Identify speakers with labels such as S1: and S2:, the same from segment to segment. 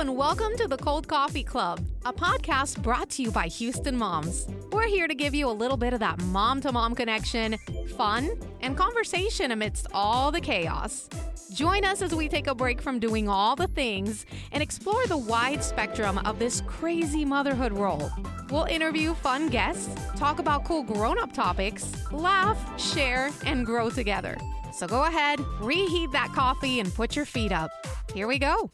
S1: and welcome to the Cold Coffee Club, a podcast brought to you by Houston Moms. We're here to give you a little bit of that mom-to-mom connection, fun, and conversation amidst all the chaos. Join us as we take a break from doing all the things and explore the wide spectrum of this crazy motherhood role. We'll interview fun guests, talk about cool grown-up topics, laugh, share, and grow together. So go ahead, reheat that coffee, and put your feet up. Here we go.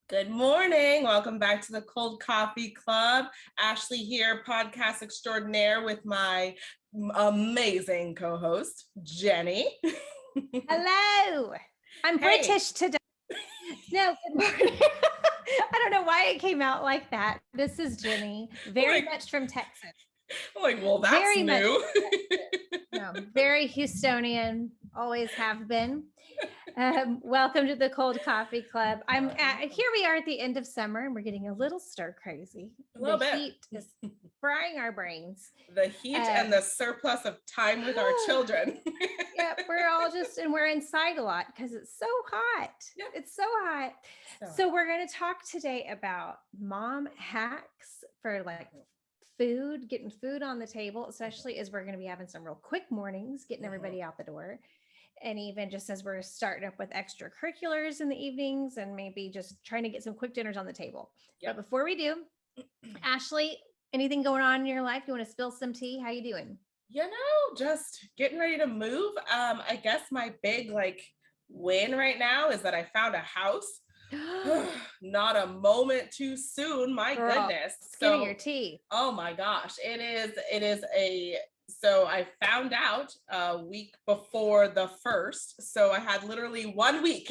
S2: Good morning. Welcome back to the Cold Coffee Club. Ashley here, podcast extraordinaire with my amazing co-host, Jenny.
S3: Hello. I'm British today. No, good morning. I don't know why it came out like that. This is Jenny, very much from Texas.
S2: I'm like, well, that's very new.
S3: No, very Houstonian, always have been. Welcome to the Cold Coffee Club. Here we are at the end of summer and we're getting a little stir crazy.
S2: The
S3: heat is frying our brains.
S2: The heat and the surplus of time with our children.
S3: Yeah, we're inside a lot because it's so hot. Yep. It's so hot. So we're going to talk today about mom hacks for food, getting food on the table, especially as we're going to be having some real quick mornings, getting everybody out the door. And even just as we're starting up with extracurriculars in the evenings and maybe just trying to get some quick dinners on the table. Yep. But before we do, Ashley, anything going on in your life? You want to spill some tea? How you doing?
S2: Just getting ready to move. I guess my big win right now is that I found a house. Not a moment too soon. My goodness.
S3: Skin of your teeth.
S2: Oh my gosh. So I found out a week before the 1st. So I had literally 1 week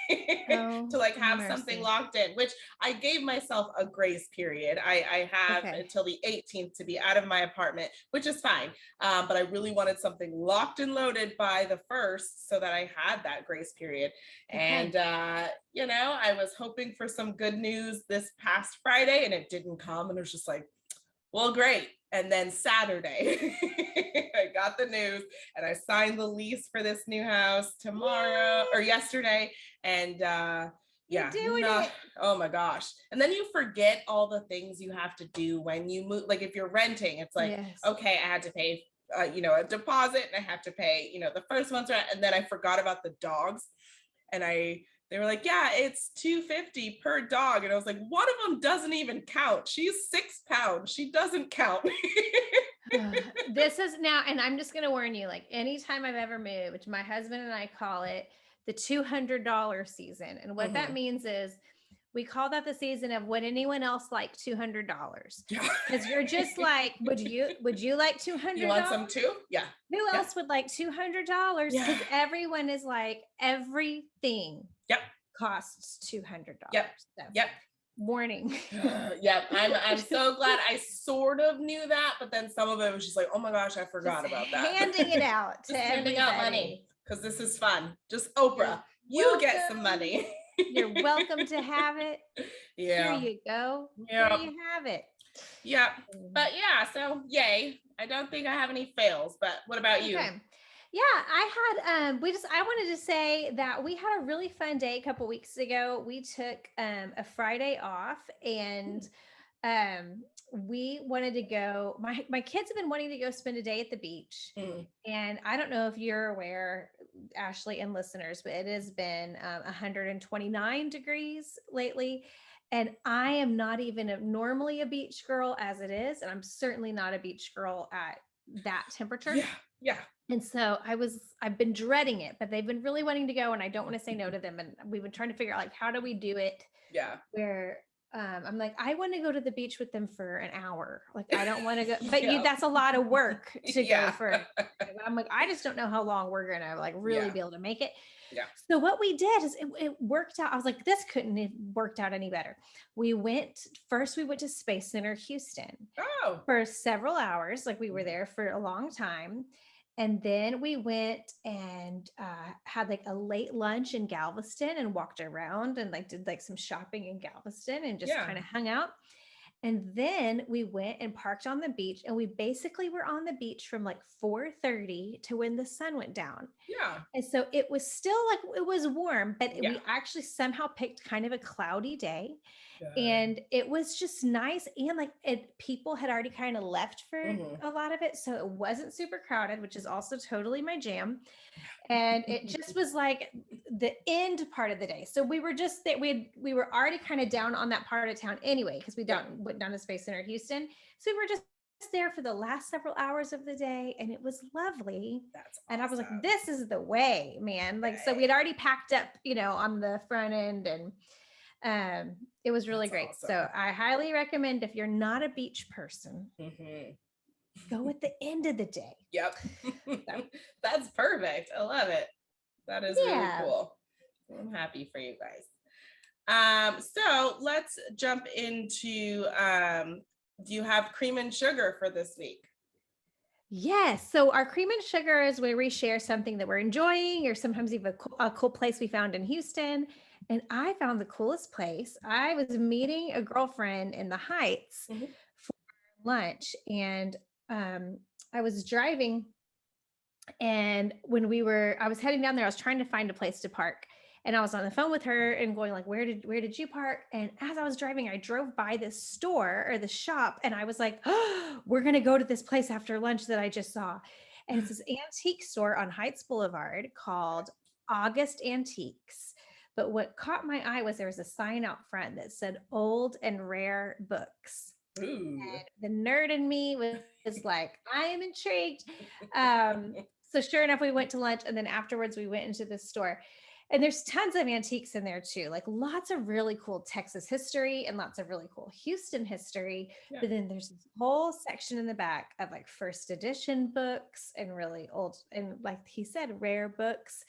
S2: to have something locked in, which I gave myself a grace period. I have until the 18th to be out of my apartment, which is fine. But I really wanted something locked and loaded by the 1st so that I had that grace period. And, I was hoping for some good news this past Friday and it didn't come. And it was just like, well, great. And then Saturday, I got the news and I signed the lease for this new house yesterday. And oh my gosh. And then you forget all the things you have to do when you move. Like if you're renting, it's okay, I had to pay, a deposit and I have to pay, the first month's rent. And then I forgot about the dogs and they were like, yeah, it's $250 per dog. And I was like, one of them doesn't even count. She's 6 pounds. She doesn't count.
S3: This is now, and I'm just going to warn you, anytime I've ever moved, my husband and I call it the $200 season. And what that means is we call that the season of would anyone else like $200? Because you're just like, would you like $200?
S2: You want some too? Yeah.
S3: Who else would like $200? Because everyone is like, everything costs $200.
S2: Yep.
S3: So,
S2: yep.
S3: Warning.
S2: I'm so glad I sort of knew that, but then some of it was just like, oh my gosh, I forgot about that.
S3: Handing it out to
S2: handing out money because this is fun. Just Oprah, you get some money.
S3: You're welcome to have it.
S2: Yeah.
S3: Here you go.
S2: Yeah.
S3: There you have it.
S2: Yeah. But so yay. I don't think I have any fails, but what about you?
S3: Okay. Yeah, I had, I wanted to say that we had a really fun day a couple weeks ago. We took a Friday off and we wanted to go, my kids have been wanting to go spend a day at the beach. And I don't know if you're aware, Ashley and listeners, but it has been 129 degrees lately. And I am not even normally a beach girl as it is. And I'm certainly not a beach girl at that temperature.
S2: Yeah.
S3: And so I've been dreading it, but they've been really wanting to go and I don't want to say no to them. And we've been trying to figure out how do we do it?
S2: Yeah.
S3: Where I'm like, I want to go to the beach with them for an hour. I don't want to go, but that's a lot of work to go for. I'm like, I just don't know how long we're going to really be able to make it.
S2: Yeah.
S3: So what we did is it worked out. I was like, this couldn't have worked out any better. We went to Space Center Houston for several hours. We were there for a long time. And then we went and had a late lunch in Galveston and walked around and did some shopping in Galveston and just kind of hung out. And then we went and parked on the beach, and we basically were on the beach from like 4:30 to when the sun went down.
S2: Yeah.
S3: And so it was still like, it was warm, but
S2: Yeah.
S3: we actually somehow picked kind of a cloudy day.
S2: Good.
S3: And it was just nice. And like people had already kind of left for a lot of it. So it wasn't super crowded, which is also totally my jam. And it just was like the end part of the day. So we were just that we were already kind of down on that part of town anyway, because we went down to Space Center Houston. So we were just there for the last several hours of the day, and it was lovely.
S2: That's awesome.
S3: And I was like, this is the way, man. Like, so we had already packed up, on the front end, and it was really great. Awesome. So I highly recommend, if you're not a beach person, go at the end of the day.
S2: Yep. That's perfect. I love it. That is really cool. I'm happy for you guys. So let's jump into, do you have cream and sugar for this week?
S3: Yes. So our cream and sugar is where we share something that we're enjoying, or sometimes even a cool place we found in Houston. And I found the coolest place. I was meeting a girlfriend in the Heights for lunch, and I was driving, and I was heading down there, I was trying to find a place to park, and I was on the phone with her and going like, where did you park? And as I was driving, I drove by this store, or the shop, and I was like, oh, we're going to go to this place after lunch that I just saw. And it's this antique store on Heights Boulevard called August Antiques. But what caught my eye was there was a sign out front that said old and rare books.
S2: Ooh.
S3: And the nerd in me was like, I am intrigued. So sure enough, we went to lunch, and then afterwards we went into the store. And there's tons of antiques in there too, like lots of really cool Texas history and lots of really cool Houston history. Yeah. But then there's this whole section in the back of like first edition books and really old, and like he said, rare books.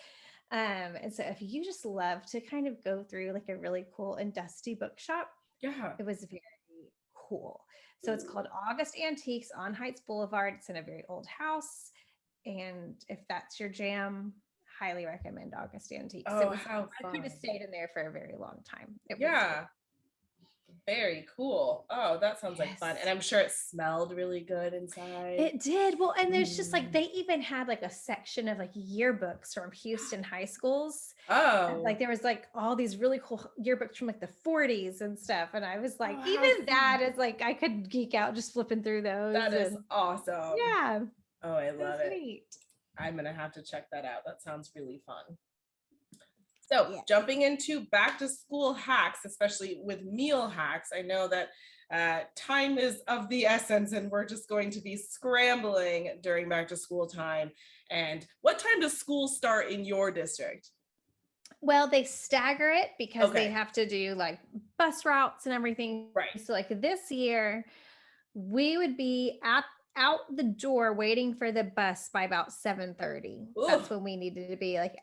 S3: And so if you just love to kind of go through like a really cool and dusty bookshop, it was very cool. So it's called August Antiques on Heights Boulevard. It's in a very old house. And if that's your jam, highly recommend August Antiques.
S2: Oh, how fun.
S3: I could have stayed in there for a very long time. It
S2: was very cool. Oh, that sounds like fun. And I'm sure it smelled really good inside.
S3: It did. Well, and there's just like, they even had like a section of like yearbooks from Houston high schools.
S2: Oh.
S3: And like there was like all these really cool yearbooks from like the 40s and stuff. And I was like, even that is like, I could geek out just flipping through those.
S2: That is awesome.
S3: Yeah.
S2: Oh, I love it.
S3: Neat.
S2: I'm going to have to check that out. That sounds really fun. So jumping into back to school hacks, especially with meal hacks, I know that time is of the essence, and we're just going to be scrambling during back to school time. And what time does school start in your district?
S3: Well, they stagger it because they have to do like bus routes and everything.
S2: Right.
S3: So like this year, we would be out the door waiting for the bus by about 7:30. That's when we needed to be like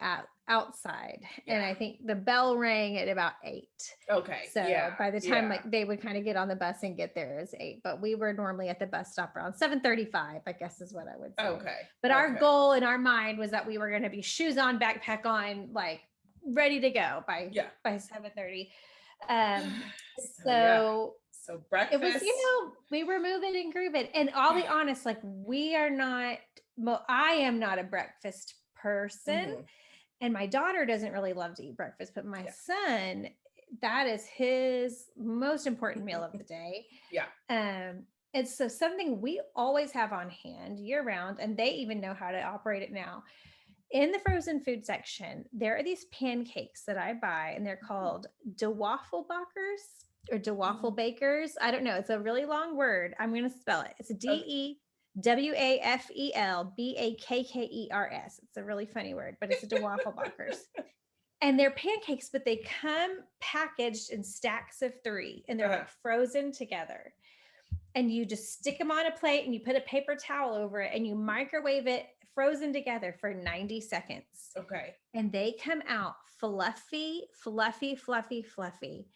S3: outside. And I think the bell rang at about 8.
S2: Okay.
S3: So by the time like they would kind of get on the bus and get there as 8, but we were normally at the bus stop around 7:35, I guess is what I would say.
S2: Okay.
S3: But our goal in our mind was that we were going to be shoes on, backpack on, like ready to go by 7:30.
S2: So breakfast.
S3: It was, we were moving and grooving. And I'll be honest, like I am not a breakfast person. And my daughter doesn't really love to eat breakfast, but my son, that is his most important meal of the day. And so something we always have on hand year round, and they even know how to operate it now. In the frozen food section, there are these pancakes that I buy, and they're called DeWaffelbakers or DeWaffle Bakers. I don't know. It's a really long word. I'm going to spell it. It's DeWaffelBakers. It's a really funny word, but it's a DeWaffelbakers. And they're pancakes, but they come packaged in stacks of 3, and they're like frozen together. And you just stick them on a plate, and you put a paper towel over it, and you microwave it frozen together for 90 seconds.
S2: Okay.
S3: And they come out fluffy.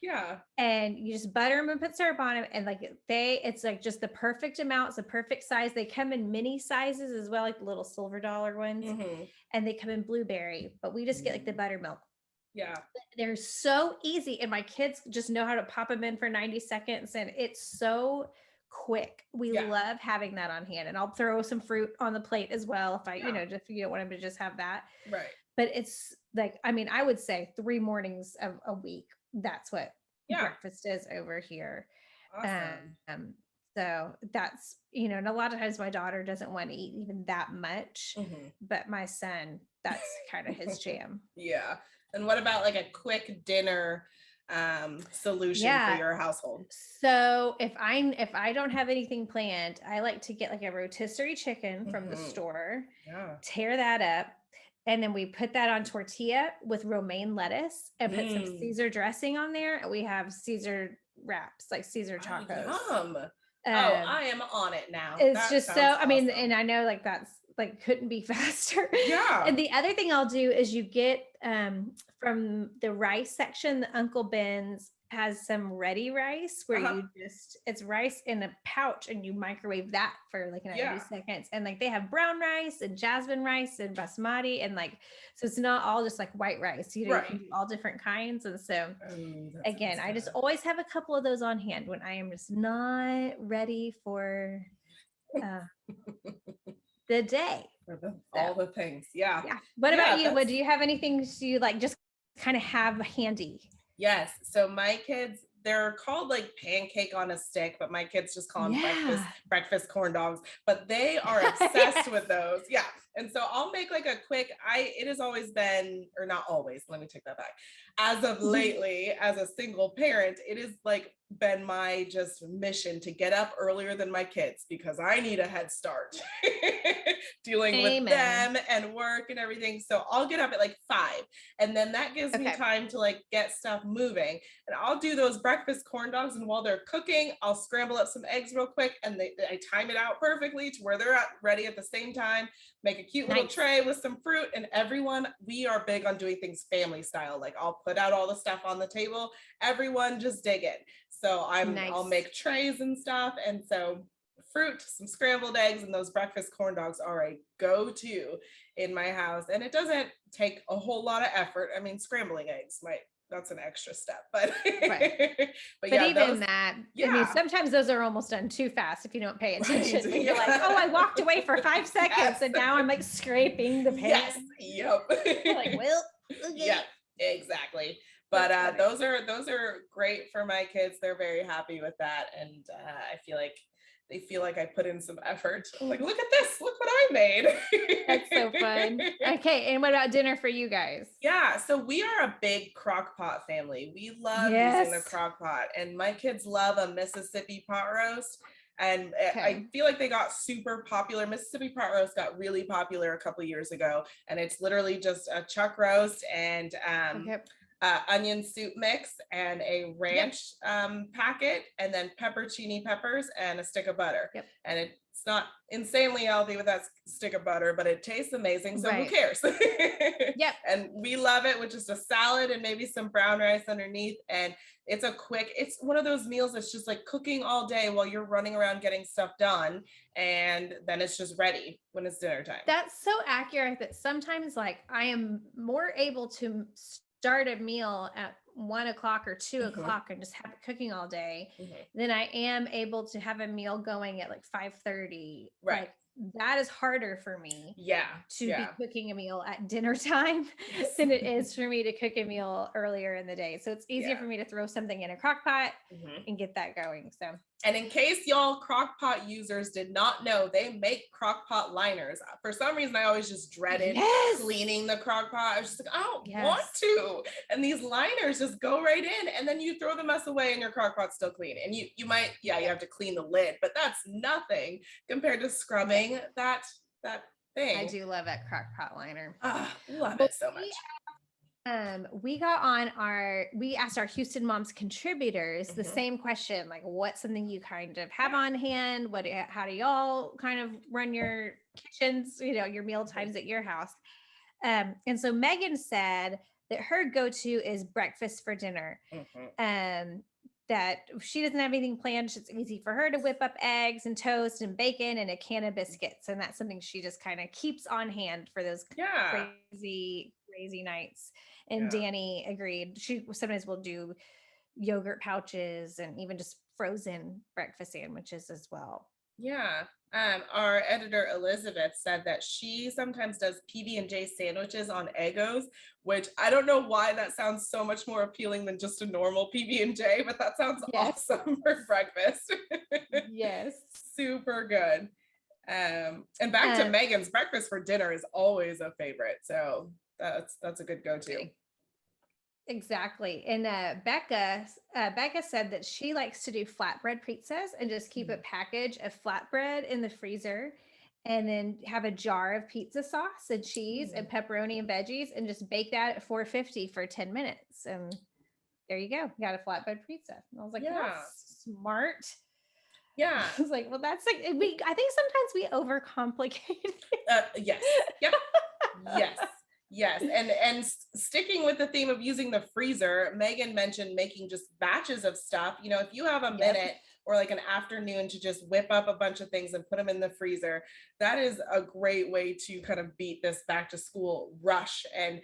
S2: Yeah.
S3: And you just butter them and put syrup on them. And like it's like just the perfect amount. It's the perfect size. They come in mini sizes as well, like the little silver dollar ones. And they come in blueberry, but we just get like the buttermilk
S2: Yeah.
S3: They're so easy, and my kids just know how to pop them in for 90 seconds, and it's so quick. We love having that on hand, and I'll throw some fruit on the plate as well if I, just if you don't want them to just have that.
S2: Right.
S3: But it's like, I mean, I would say 3 mornings of a week. That's what breakfast is over here.
S2: Awesome.
S3: So that's, and a lot of times my daughter doesn't want to eat even that much, but my son, that's kind of his jam.
S2: Yeah. And what about like a quick dinner solution for your household?
S3: So if I don't have anything planned, I like to get like a rotisserie chicken from the store, tear that up, and then we put that on tortilla with romaine lettuce and put some Caesar dressing on there, and we have Caesar wraps, like Caesar tacos.
S2: Yum. I am on it now.
S3: It's just so awesome. I mean, and I know like that's like couldn't be faster.
S2: Yeah.
S3: And the other thing I'll do is you get from the rice section, the Uncle Ben's has some ready rice where you just, it's rice in a pouch and you microwave that for like 90 seconds. And like they have brown rice and jasmine rice and basmati, and like, so it's not all just like white rice, you can do all different kinds. And so again, I just always have a couple of those on hand when I am just not ready for the day.
S2: All the things. Yeah.
S3: What about you? What do you have anything you like just kind of have handy?
S2: Yes. So my kids, they're called like pancake on a stick, but my kids just call them breakfast corn dogs, but they are obsessed with those. Yeah. And so I'll make like a quick, it has always been, or not always, let me take that back. As of lately, as a single parent, it is like been my just mission to get up earlier than my kids because I need a head start dealing with them and work and everything. So I'll get up at like 5, and then that gives me time to like get stuff moving, and I'll do those breakfast corn dogs. And while they're cooking, I'll scramble up some eggs real quick, and I time it out perfectly to where they're ready at the same time. Make a cute little tray with some fruit, and everyone, we are big on doing things family style. Like I'll put out all the stuff on the table, everyone just dig it. So I'll make trays and stuff. And so fruit, some scrambled eggs, and those breakfast corn dogs are a go-to in my house. And it doesn't take a whole lot of effort. I mean, scrambling eggs that's an extra step, but but
S3: even that, I mean, sometimes those are almost done too fast if you don't pay attention. You're like, oh, I walked away for 5 seconds and now I'm like scraping the pan. Like, well, okay.
S2: Yeah, exactly. But those are great for my kids. They're very happy with that, and I feel like they feel like I put in some effort. Like, look at this, look what I made.
S3: That's so fun. Okay, and what about dinner for you guys?
S2: Yeah, so we are a big crock pot family. We love using the crock pot, and my kids love a Mississippi pot roast. And I feel like they got super popular. Mississippi pot roast got really popular a couple of years ago, and it's literally just a chuck roast and onion soup mix and a ranch packet, and then peppercini peppers and a stick of butter. And it's not insanely healthy with that stick of butter, but it tastes amazing. So who cares? And we love it with just a salad and maybe some brown rice underneath. And it's one of those meals that's just like cooking all day while you're running around getting stuff done. And then it's just ready when it's dinner time.
S3: That's so accurate that sometimes like I am more able to start a meal at 1 o'clock or 2 o'clock and just have it cooking all day, then I am able to have a meal going at like 5:30. Like that is harder for me to be cooking a meal at dinner time than it is for me to cook a meal earlier in the day. So it's easier for me to throw something in a crock pot and get that going. So,
S2: and in case y'all crock pot users did not know, they make crock pot liners. For some reason, I always just dreaded cleaning the crock pot. I was just like, I don't want to. And these liners just go right in, and then you throw the mess away and your crock pot's still clean. And you might, you have to clean the lid, but that's nothing compared to scrubbing that thing.
S3: I do love that crock pot liner.
S2: Love it so much.
S3: We asked our Houston Moms contributors the same question, like what's something you kind of have on hand? How do y'all kind of run your kitchens, your meal times at your house? And so Megan said that her go-to is breakfast for dinner. That she doesn't have anything planned. It's easy for her to whip up eggs and toast and bacon and a can of biscuits. And that's something she just kind of keeps on hand for those crazy crazy nights. And Danny agreed. She sometimes will do yogurt pouches and even just frozen breakfast sandwiches as well.
S2: Yeah. Our editor Elizabeth said that she sometimes does PB&J sandwiches on Eggos, which I don't know why that sounds so much more appealing than just a normal PB&J, but that sounds awesome for breakfast.
S3: Yes.
S2: Super good. And back to Megan's, breakfast for dinner is always a favorite. So that's a good go-to.
S3: Exactly. And Becca said that she likes to do flatbread pizzas and just keep a package of flatbread in the freezer and then have a jar of pizza sauce and cheese and pepperoni and veggies and just bake that at 450 for 10 minutes. And there you go. You got a flatbread pizza. And I was like, that's smart.
S2: Yeah.
S3: I was like, well, that's like, I think sometimes we overcomplicate it.
S2: Yes. Yep. Yes. Yes. And sticking with the theme of using the freezer, Megan mentioned making just batches of stuff. You know, if you have a minute or like an afternoon to just whip up a bunch of things and put them in the freezer, that is a great way to kind of beat this back to school rush. And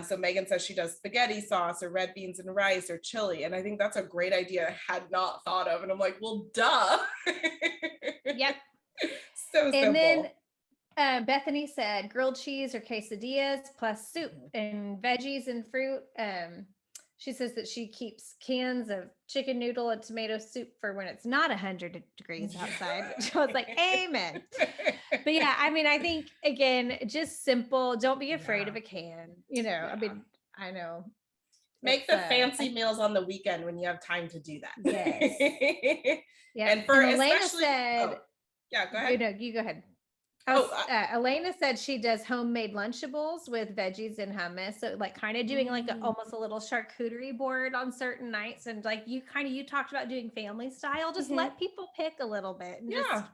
S2: so Megan says she does spaghetti sauce or red beans and rice or chili. And I think that's a great idea I had not thought of. And I'm like, well, duh.
S3: Yep.
S2: So simple.
S3: And then Bethany said grilled cheese or quesadillas plus soup and veggies and fruit. She says that she keeps cans of chicken noodle and tomato soup for when it's not 100 degrees outside, which I was like, amen. But yeah, I mean, I think, again, just simple. Don't be afraid of a can. You know, I mean, I know.
S2: Make the fancy meals on the weekend when you have time to do that.
S3: Yes. Yeah.
S2: And for
S3: Elena said,
S2: go ahead.
S3: You go ahead. Elena said she does homemade Lunchables with veggies and hummus. So like kind of doing like almost a little charcuterie board on certain nights. And like you talked about doing family style, just let people pick a little bit. And just,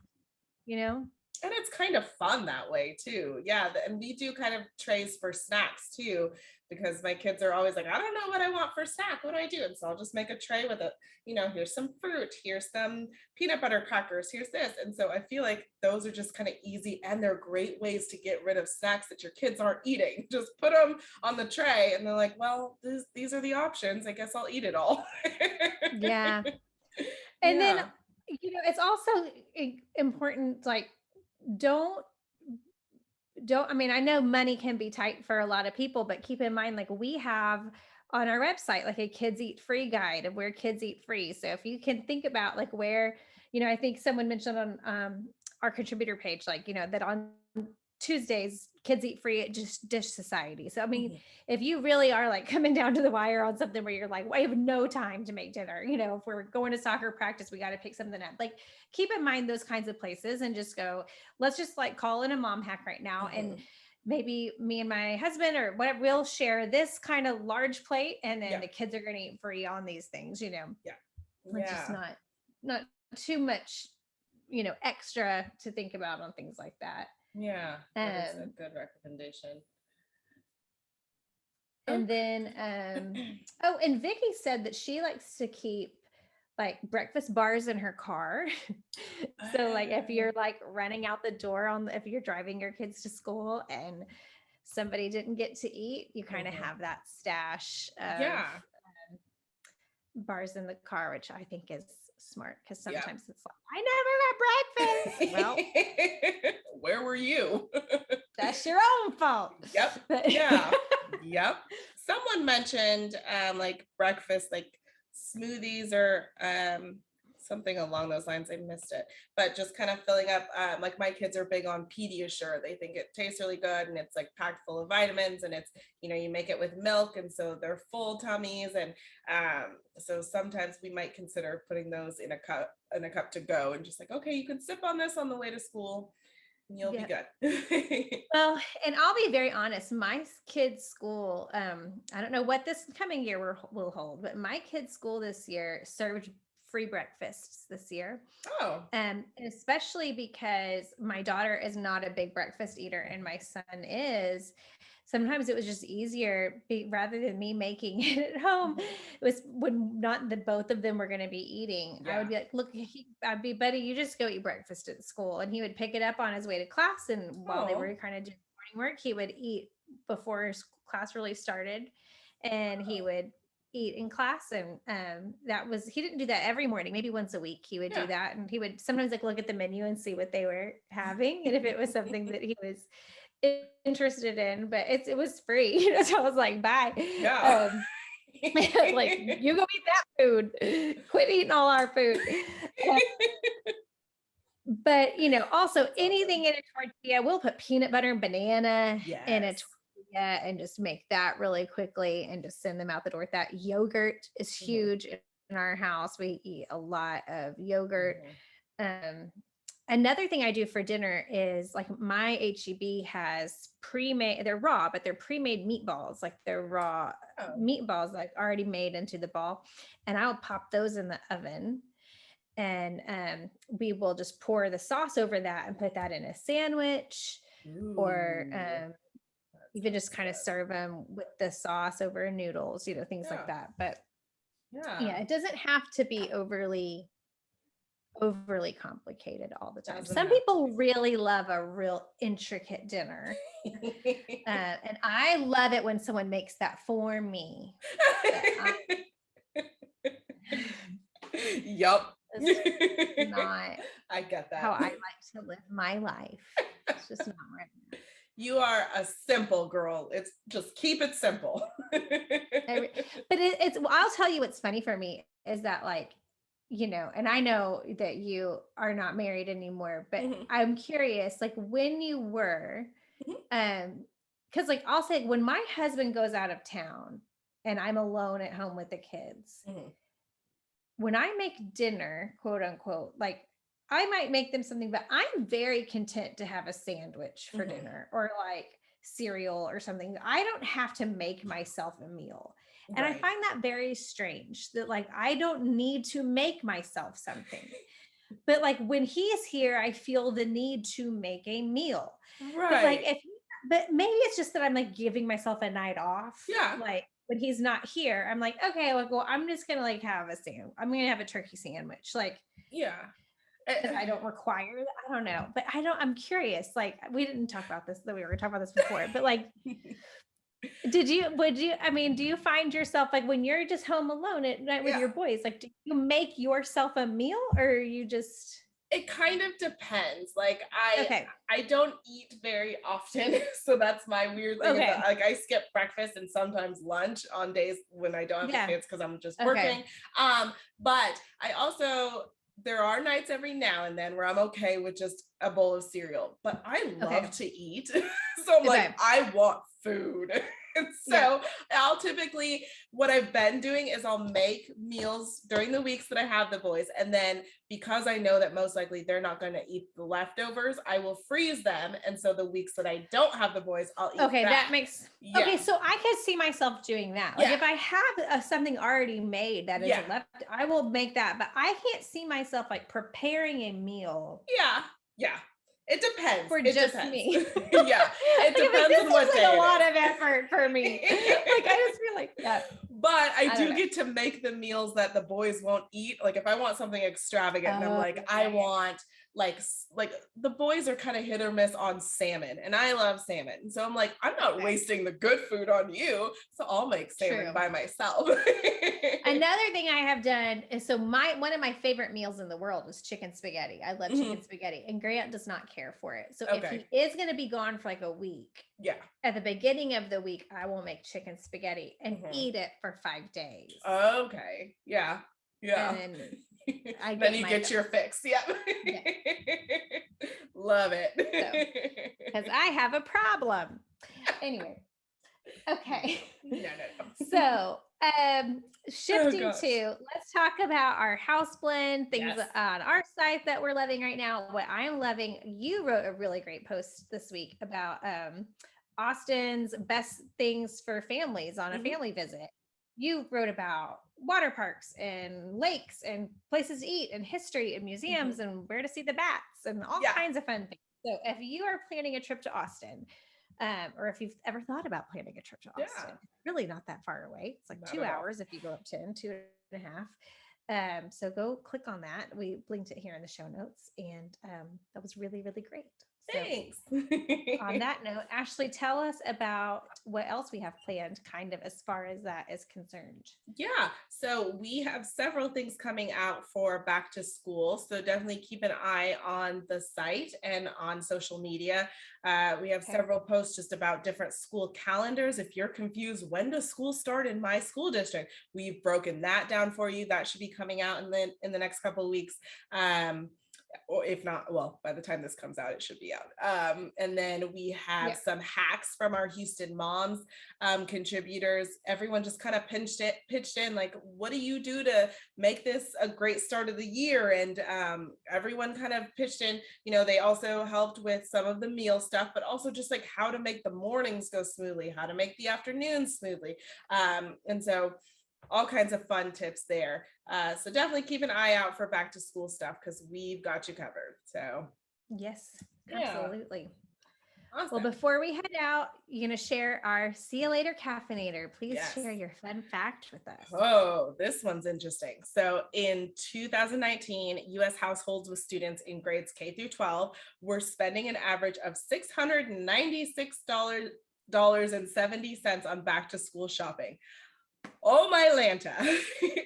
S3: you know.
S2: And it's kind of fun that way too. Yeah. And we do kind of trays for snacks too, because my kids are always like, I don't know what I want for snack. What do I do? And so I'll just make a tray with it. You know, here's some fruit, here's some peanut butter crackers, here's this. And so I feel like those are just kind of easy and they're great ways to get rid of snacks that your kids aren't eating. Just put them on the tray and they're like, well, these are the options. I guess I'll eat it all.
S3: Yeah. And then, you know, it's also important, like, don't I mean, I know money can be tight for a lot of people, but keep in mind, like we have on our website, like a kids eat free guide of where kids eat free. So if you can think about like where, you know, I think someone mentioned on our contributor page, like, you know, that on Tuesdays, kids eat free at just Dish Society. So, I mean, if you really are like coming down to the wire on something where you're like, well, I have no time to make dinner, you know, if we're going to soccer practice, we got to pick something up. Like, keep in mind those kinds of places and just go, let's just like call in a mom hack right now. And maybe me and my husband or whatever, we'll share this kind of large plate and then the kids are going to eat free on these things, you know? It's just not too much, you know, extra to think about on things like that.
S2: Yeah, that is a good recommendation.
S3: And then, and Vicky said that she likes to keep like breakfast bars in her car. So like if you're like running out the door if you're driving your kids to school and somebody didn't get to eat, you kind of have that stash of bars in the car, which I think is smart because sometimes it's like, I never had breakfast. Well,
S2: where were you?
S3: That's your own fault.
S2: Yep. Yep. Someone mentioned like breakfast, like smoothies or something along those lines. I missed it, but just kind of filling up. Like my kids are big on Pediasure. They think it tastes really good and it's like packed full of vitamins and it's, you know, you make it with milk and so they're full tummies. And so sometimes we might consider putting those in a cup to go and just like, okay, you can sip on this on the way to school and you'll be good.
S3: Well, and I'll be very honest, my kids' school, I don't know what this coming year will hold, but my kids' school this year served free breakfasts this year. Especially because my daughter is not a big breakfast eater and my son is. Sometimes it was just easier rather than me making it at home. It was when not the both of them were going to be eating. I would be like, look, I'd be, buddy, you just go eat breakfast at school. And he would pick it up on his way to class. And while they were kind of doing morning homework, he would eat before his class really started, and he would eat in class. And he didn't do that every morning, maybe once a week he would do that. And he would sometimes like look at the menu and see what they were having, and if it was something that he was interested in, but it was free, so I was like, bye. Like, you go eat that food, quit eating all our food. But also anything in a tortilla, we'll put peanut butter and banana in a tortilla and just make that really quickly and just send them out the door with that. Yogurt is huge in our house. We eat a lot of yogurt. Another thing I do for dinner is like my HEB has pre-made, they're raw, but they're pre-made meatballs. Like they're raw meatballs, like already made into the ball. And I'll pop those in the oven. And we will just pour the sauce over that and put that in a sandwich. Or even just kind of serve them with the sauce over noodles, things like that. But it doesn't have to be overly complicated all the time. Some people really love a real intricate dinner. And I love it when someone makes that for me.
S2: Yup.
S3: It's not
S2: I get that.
S3: how I like to live my life. It's just not right now.
S2: You are a simple girl. It's just keep it simple.
S3: But I'll tell you what's funny for me is that, like, and I know that you are not married anymore, but I'm curious, like when you were, because like I'll say when my husband goes out of town and I'm alone at home with the kids, when I make dinner, quote unquote, like I might make them something, but I'm very content to have a sandwich for dinner or like cereal or something. I don't have to make myself a meal. And I find that very strange that like, I don't need to make myself something, but like when he's here, I feel the need to make a meal.
S2: Right.
S3: But maybe it's just that I'm like giving myself a night off.
S2: Yeah.
S3: Like when he's not here, I'm like, okay, like, well, I'm just going to like have a sandwich. I'm going to have a turkey sandwich. Like, because I don't require that. I don't know, but I'm curious. Like we didn't talk about this, that we were talking about this before, but like, do you find yourself like when you're just home alone at night with your boys, like, do you make yourself a meal or you just...
S2: It kind of depends. Like I don't eat very often. So that's my weird thing. Like I skip breakfast and sometimes lunch on days when I don't have the kids because I'm just working. But I also, there are nights every now and then where I'm okay with just a bowl of cereal, but I love to eat. So I'm like, I want food. So I'll typically, what I've been doing is I'll make meals during the weeks that I have the boys. And then because I know that most likely they're not going to eat the leftovers, I will freeze them. And so the weeks that I don't have the boys, I'll eat
S3: that makes... Okay, so I could see myself doing that. Like if I have something already made that is left, I will make that. But I can't see myself like preparing a meal.
S2: Yeah. It depends.
S3: For
S2: it
S3: just
S2: depends.
S3: me.
S2: It depends on what day.
S3: Like a lot of effort for me. Like I just feel like that.
S2: But I do get to make the meals that the boys won't eat. Like if I want something extravagant, and I'm like, I want like the boys are kind of hit or miss on salmon, and I love salmon. So I'm like, I'm not wasting the good food on you. So I'll make salmon by myself.
S3: Another thing I have done is one of my favorite meals in the world is chicken spaghetti. I love chicken spaghetti, and Grant does not care for it. So if he is going to be gone for like a week, at the beginning of the week, I will make chicken spaghetti and eat it for 5 days.
S2: Okay. Yeah.
S3: And
S2: then you get your fix. Yep. Love it.
S3: Because I have a problem. Anyway. Okay.
S2: No.
S3: So shifting to, let's talk about our house blend, things on our site that we're loving right now. What I'm loving, you wrote a really great post this week about Austin's best things for families on a family visit. You wrote about water parks and lakes and places to eat and history and museums and where to see the bats and all kinds of fun things. So if you are planning a trip to Austin, or if you've ever thought about planning a trip to Austin, it's really not that far away. It's like not 2 hours if you go up to 2.5. So go click on that. We linked it here in the show notes, and that was really, really great.
S2: Thanks.
S3: On that note, Ashley, tell us about what else we have planned, kind of as far as that is concerned.
S2: Yeah, so we have several things coming out for back to school. So definitely keep an eye on the site and on social media. We have several posts just about different school calendars. If you're confused, when does school start in my school district? We've broken that down for you. That should be coming out in the next couple of weeks. Or if not, well, by the time this comes out, it should be out. And then we have some hacks from our Houston moms contributors. Everyone just kind of pitched in, like, what do you do to make this a great start of the year? And everyone kind of pitched in. They also helped with some of the meal stuff, but also just like how to make the mornings go smoothly, how to make the afternoons smoothly. And so all kinds of fun tips there. So definitely keep an eye out for back to school stuff because we've got you covered. So
S3: yes, absolutely.
S2: Awesome.
S3: Well, before we head out, you're going to share our See You Later Caffeinator. Please share your fun fact with us.
S2: Oh, this one's interesting. So in 2019, U.S. households with students in grades K through 12 were spending an average of $696.70 on back to school shopping. Oh my Lanta.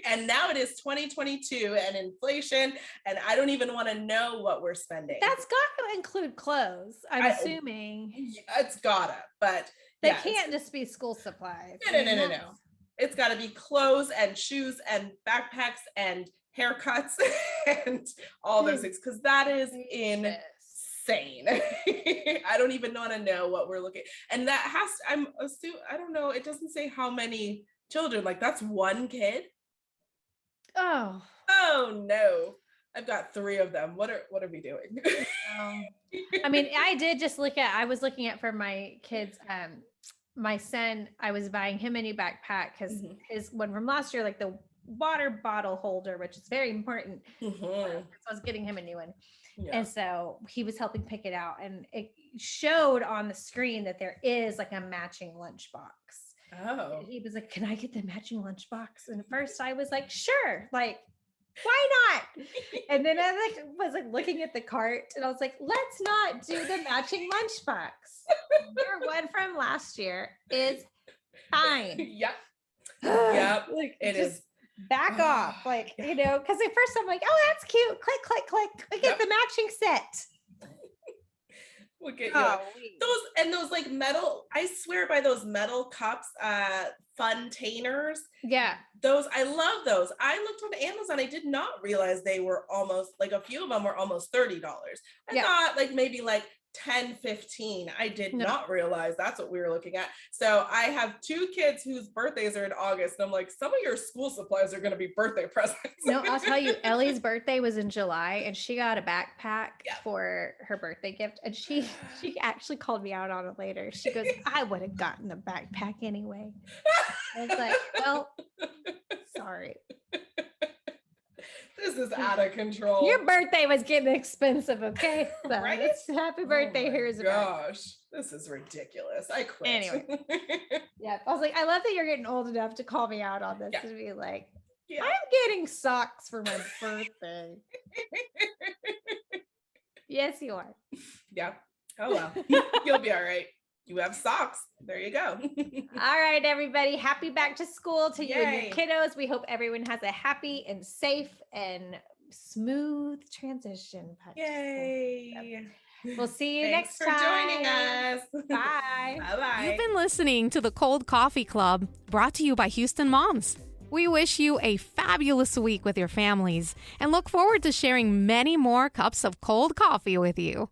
S2: And now it is 2022 and inflation, and I don't even want to know what we're spending.
S3: That's got to include clothes, I'm assuming.
S2: It's gotta, but
S3: they can't just be school supplies.
S2: No. It's got to be clothes and shoes and backpacks and haircuts and all those things, because that is insane. I don't even want to know what we're looking. And that has, I don't know, it doesn't say how many children, like that's one kid. Oh no, I've got 3 of them. What are we doing?
S3: I mean, I was looking at for my kids, my son, I was buying him a new backpack because his one from last year, like the water bottle holder, which is very important. So I was getting him a new one. And so he was helping pick it out, and it showed on the screen that there is like a matching lunchbox. Oh. And he was like, can I get the matching lunchbox? And at first I was like, sure, like, why not? And then I was looking at the cart, and I was like, let's not do the matching lunchbox. Your one from last year is fine.
S2: Yep.
S3: Like, it is. Back off, because at first I'm like, oh, that's cute. Click, click, click. We get the matching set.
S2: We'll get you those like metal. I swear by those metal cups, funtainers.
S3: Yeah,
S2: those, I love those. I looked on Amazon. I did not realize they were almost, like, a few of them were almost $30. I thought like maybe like 10, 15. I did not realize that's what we were looking at. So I have 2 kids whose birthdays are in August, and I'm like, some of your school supplies are going to be birthday presents.
S3: No, I'll tell you, Ellie's birthday was in July, and she got a backpack for her birthday gift, and she actually called me out on it later. She goes, I would have gotten a backpack anyway. I was like, well, sorry.
S2: This is out of control.
S3: Your birthday was getting expensive, okay? So
S2: right?
S3: Happy birthday. Here's a
S2: gosh, this is ridiculous. I quit.
S3: Anyway. I was like, I love that you're getting old enough to call me out on this, to be like, I'm getting socks for my birthday. Yes, you are.
S2: Yeah. Oh, well. You'll be all right. You have socks. There you go.
S3: All right, everybody. Happy back to school to you and your kiddos. We hope everyone has a happy and safe and smooth transition.
S2: Yay.
S3: We'll see you
S2: Thanks
S3: next time.
S2: for joining us.
S3: Bye.
S2: Bye-bye.
S1: You've been listening to the Cold Coffee Club, brought to you by Houston Moms. We wish you a fabulous week with your families and look forward to sharing many more cups of cold coffee with you.